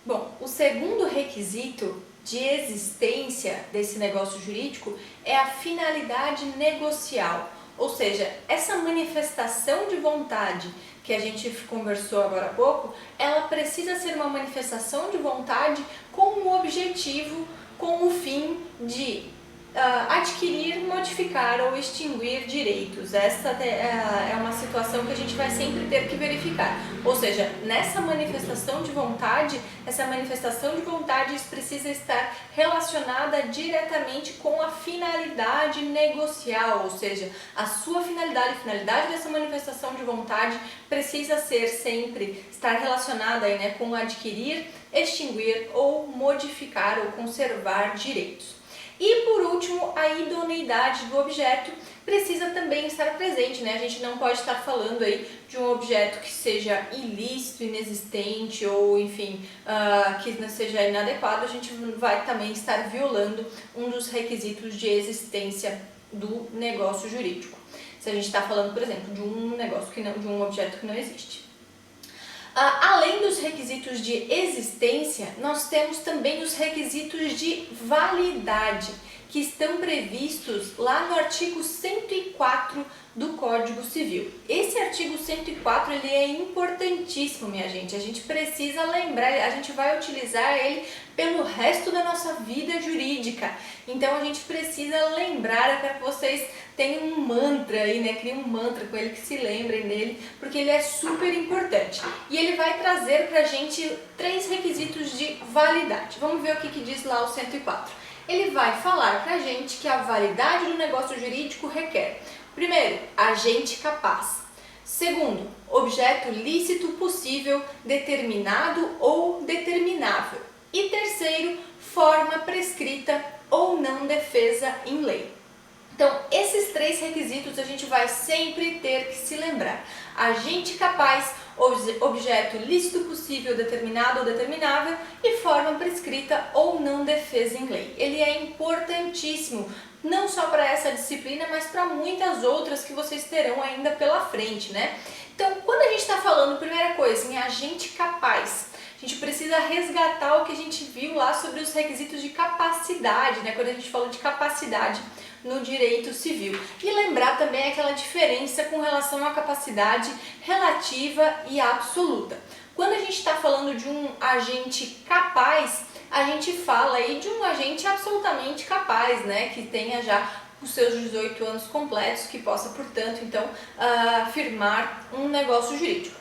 Bom, o segundo requisito de existência desse negócio jurídico é a finalidade negocial, ou seja, essa manifestação de vontade que a gente conversou agora há pouco, ela precisa ser uma manifestação de vontade com o objetivo, com o fim de adquirir, modificar ou extinguir direitos. Essa é uma situação que a gente vai sempre ter que verificar. Ou seja, nessa manifestação de vontade, essa manifestação de vontade precisa estar relacionada diretamente com a finalidade negocial, ou seja, a sua finalidade, a finalidade dessa manifestação de vontade precisa ser sempre, estar relacionada aí, né, com adquirir, extinguir ou modificar ou conservar direitos. E por último, a idoneidade do objeto precisa também estar presente, né? A gente não pode estar falando aí de um objeto que seja ilícito, inexistente ou, enfim, que não seja inadequado, a gente vai também estar violando um dos requisitos de existência do negócio jurídico. Se a gente está falando, por exemplo, de um negócio que não, de um objeto que não existe. Além dos requisitos de existência, nós temos também os requisitos de validade, que estão previstos lá no artigo 104 do Código Civil. Esse artigo 104 ele é importantíssimo, minha gente. A gente precisa lembrar, a gente vai utilizar ele pelo resto da nossa vida jurídica. Então a gente precisa lembrar para que vocês tenham um mantra aí, né? Criem um mantra com ele, que se lembrem dele, porque ele é super importante. E ele vai trazer pra gente 3 requisitos de validade. Vamos ver o que diz lá o 104. Ele vai falar pra gente que a validade do negócio jurídico requer: primeiro, agente capaz. Segundo, objeto lícito possível, determinado ou determinável. E terceiro, forma prescrita ou não defesa em lei. Então, esses 3 requisitos a gente vai sempre ter que se lembrar: agente capaz, objeto lícito possível, determinado ou determinável e forma prescrita ou não defesa em lei. Ele é importantíssimo, não só para essa disciplina, mas para muitas outras que vocês terão ainda pela frente, né? Então, quando a gente está falando, primeira coisa, em agente capaz, a gente precisa resgatar o que a gente viu lá sobre os requisitos de capacidade, né? Quando a gente falou de capacidade no direito civil. E lembrar também aquela diferença com relação à capacidade relativa e absoluta. Quando a gente está falando de um agente capaz, a gente fala aí de um agente absolutamente capaz, né? Que tenha já os seus 18 anos completos, que possa, portanto, então, firmar um negócio jurídico.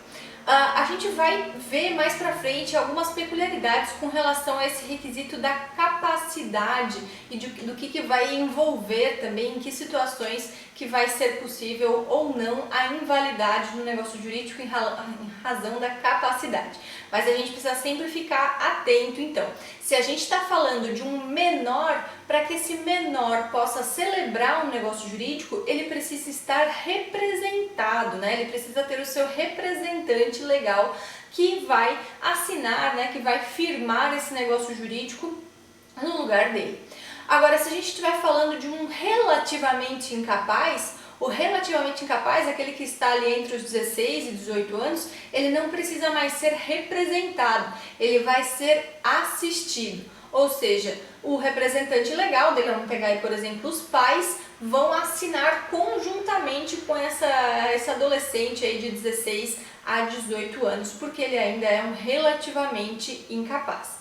A gente vai ver mais pra frente algumas peculiaridades com relação a esse requisito da capacidade e do que vai envolver também, em que situações que vai ser possível ou não a invalidade do negócio jurídico em razão da capacidade. Mas a gente precisa sempre ficar atento, então. Se a gente está falando de um menor, para que esse menor possa celebrar um negócio jurídico, ele precisa estar representado, né? Ele precisa ter o seu representante legal que vai assinar, né? Que vai firmar esse negócio jurídico no lugar dele. Agora, se a gente estiver falando de um relativamente incapaz, o relativamente incapaz, aquele que está ali entre os 16 e 18 anos, ele não precisa mais ser representado, ele vai ser assistido. Ou seja, o representante legal dele, vamos pegar aí, por exemplo, os pais, vão assinar conjuntamente com esse adolescente aí de 16 a 18 anos, porque ele ainda é um relativamente incapaz.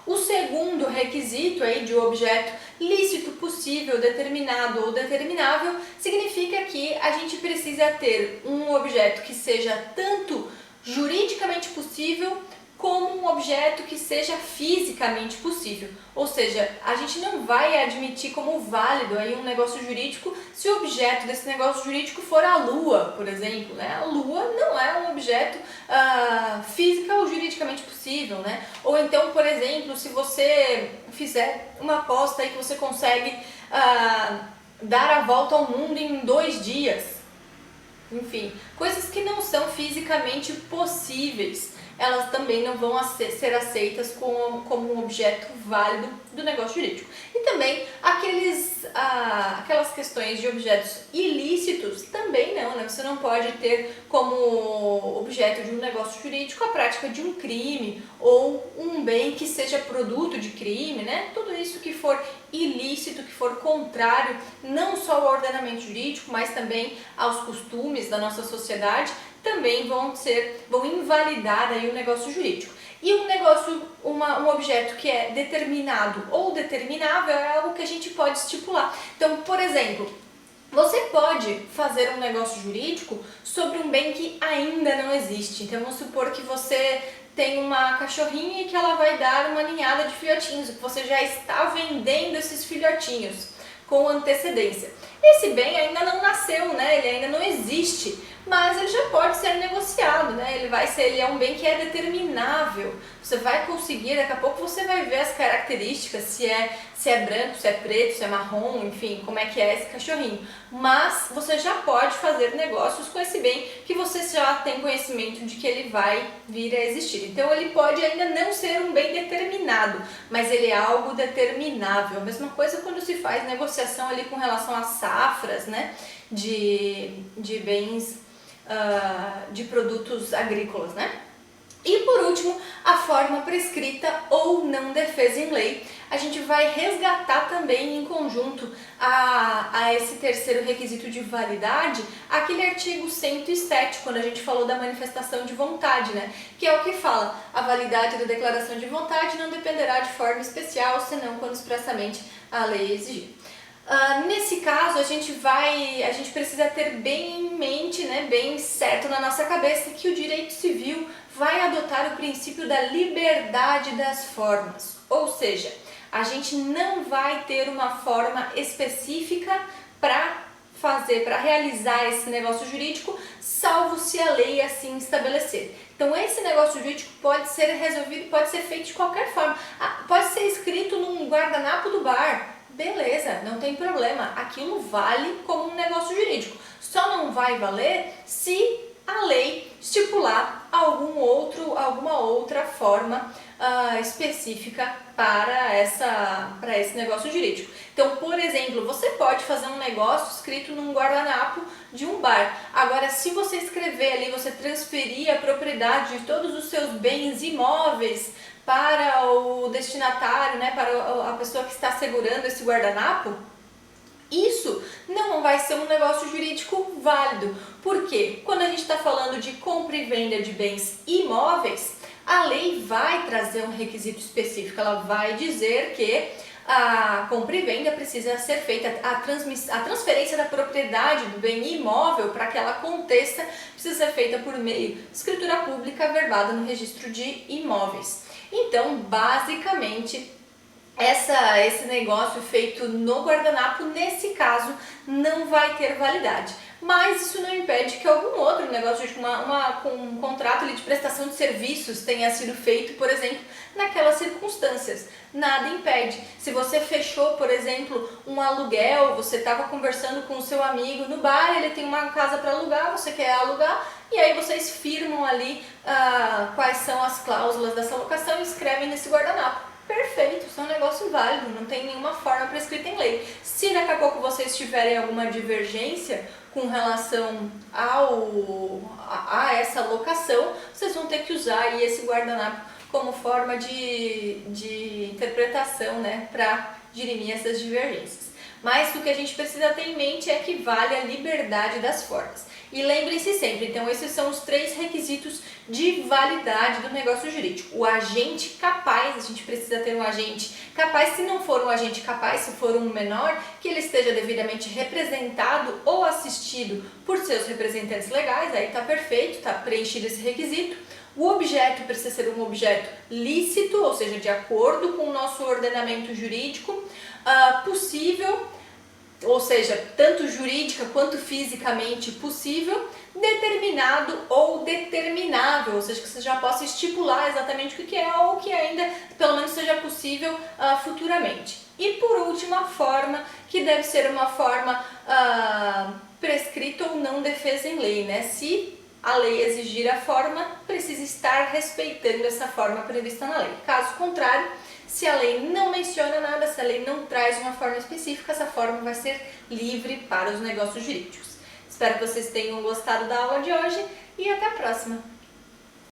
O segundo requisito aí de objeto lícito, possível, determinado ou determinável significa que a gente precisa ter um objeto que seja tanto juridicamente possível como um objeto que seja fisicamente possível. Ou seja, a gente não vai admitir como válido aí um negócio jurídico se o objeto desse negócio jurídico for a Lua, por exemplo, né? A Lua não é um objeto física ou juridicamente possível, né? Ou então, por exemplo, se você fizer uma aposta aí que você consegue dar a volta ao mundo em 2 dias. Enfim, coisas que não são fisicamente possíveis. elas também não vão ser aceitas como um objeto válido do negócio jurídico. E também aquelas questões de objetos ilícitos também não, né? Você não pode ter como objeto de um negócio jurídico a prática de um crime ou um bem que seja produto de crime, né? Tudo isso que for ilícito, que for contrário não só ao ordenamento jurídico, mas também aos costumes da nossa sociedade, também vão invalidar aí o negócio jurídico. E um objeto que é determinado ou determinável é algo que a gente pode estipular. Então, por exemplo, você pode fazer um negócio jurídico sobre um bem que ainda não existe. Então, vamos supor que você tem uma cachorrinha e que ela vai dar uma ninhada de filhotinhos, que você já está vendendo esses filhotinhos com antecedência. Esse bem ainda não nasceu, né? Ele ainda não existe, mas ele já pode ser negociado, né? Ele é um bem que é determinável. Você vai conseguir, daqui a pouco você vai ver as características, se é branco, se é preto, se é marrom, enfim, como é que é esse cachorrinho. Mas você já pode fazer negócios com esse bem que você já tem conhecimento de que ele vai vir a existir. Então ele pode ainda não ser um bem determinado, mas ele é algo determinável. A mesma coisa quando se faz negociação ali com relação às safras, né, de bens, de produtos agrícolas, né? E por último, a forma prescrita ou não defesa em lei. A gente vai resgatar também em conjunto a esse terceiro requisito de validade, aquele artigo 107, quando a gente falou da manifestação de vontade, né? Que é o que fala: a validade da declaração de vontade não dependerá de forma especial, senão quando expressamente a lei exigir. Nesse caso, a gente precisa ter bem em mente, né, bem certo na nossa cabeça, que o direito civil vai adotar o princípio da liberdade das formas. Ou seja, a gente não vai ter uma forma específica para realizar esse negócio jurídico, salvo se a lei assim estabelecer. Então esse negócio jurídico pode ser resolvido, pode ser feito de qualquer forma. Pode ser escrito num guardanapo do bar. Beleza, não tem problema, aquilo vale como um negócio jurídico. Só não vai valer se a lei estipular alguma outra forma específica para esse negócio jurídico. Então, por exemplo, você pode fazer um negócio escrito num guardanapo de um bar. Agora, se você escrever ali, você transferir a propriedade de todos os seus bens imóveis para o destinatário, né, para a pessoa que está segurando esse guardanapo, isso não vai ser um negócio jurídico válido. Por quê? Quando a gente está falando de compra e venda de bens imóveis, a lei vai trazer um requisito específico. Ela vai dizer que a compra e venda precisa ser feita, a transferência da propriedade do bem imóvel, para que ela aconteça, precisa ser feita por meio de escritura pública averbada no registro de imóveis. Então, basicamente, esse negócio feito no guardanapo, nesse caso, não vai ter validade. Mas isso não impede que algum outro negócio, um contrato ali de prestação de serviços tenha sido feito, por exemplo, naquelas circunstâncias. Nada impede. Se você fechou, por exemplo, um aluguel, você estava conversando com o seu amigo no bar, ele tem uma casa para alugar, você quer alugar, e aí vocês firmam ali quais são as cláusulas dessa locação e escrevem nesse guardanapo. Perfeito, isso é um negócio válido, não tem nenhuma forma prescrita em lei. Se daqui a pouco vocês tiverem alguma divergência com relação a essa locação, vocês vão ter que usar aí esse guardanapo como forma de interpretação, né, para dirimir essas divergências. Mas o que a gente precisa ter em mente é que vale a liberdade das formas. E lembrem-se sempre, então esses são os 3 requisitos de validade do negócio jurídico. O agente capaz, a gente precisa ter um agente capaz. Se não for um agente capaz, se for um menor, que ele esteja devidamente representado ou assistido por seus representantes legais, aí está perfeito, está preenchido esse requisito. O objeto precisa ser um objeto lícito, ou seja, de acordo com o nosso ordenamento jurídico, possível, ou seja, tanto jurídica quanto fisicamente possível, determinado ou determinável, ou seja, que você já possa estipular exatamente o que é ou que ainda, pelo menos, seja possível futuramente. E por último, a forma, que deve ser uma forma prescrita ou não defesa em lei, né? Se a lei exigir a forma, precisa estar respeitando essa forma prevista na lei. Caso contrário, se a lei não menciona nada, se a lei não traz uma forma específica, essa forma vai ser livre para os negócios jurídicos. Espero que vocês tenham gostado da aula de hoje e até a próxima!